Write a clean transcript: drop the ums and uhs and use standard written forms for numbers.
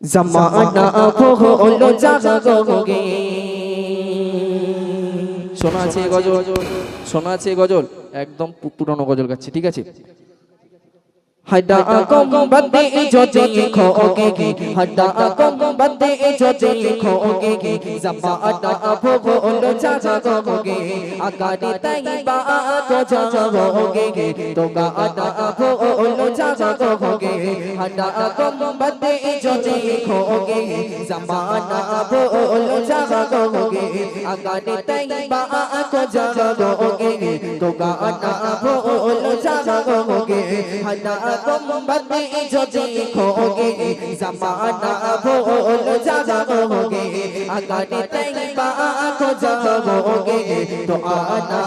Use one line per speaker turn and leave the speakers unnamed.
जमाना भूल जाओगे। শোনা আছে গজল, শোনা আছে গজল, একদম পুরনো গজল গাচ্ছি, ঠিক আছে। हड्डा गुंबद जो देखोगे, हड्डा गुंबद जो देखोगे, ज़माना भूल जाओगे, अगाड़ी तैयबा को जाओगे, तो गाना भूल जाओगे। हड्डा गुंबद जो देखोगे, ज़माना भूल जाओगे, अगाड़ी तैयबा को जाओगे, तो गाना भूल जाओगे। हड्डा गुंबद जो देखोगे, ज़माना भूल जाओगे, अगाड़ी तैयबा को जाओगे, तो आना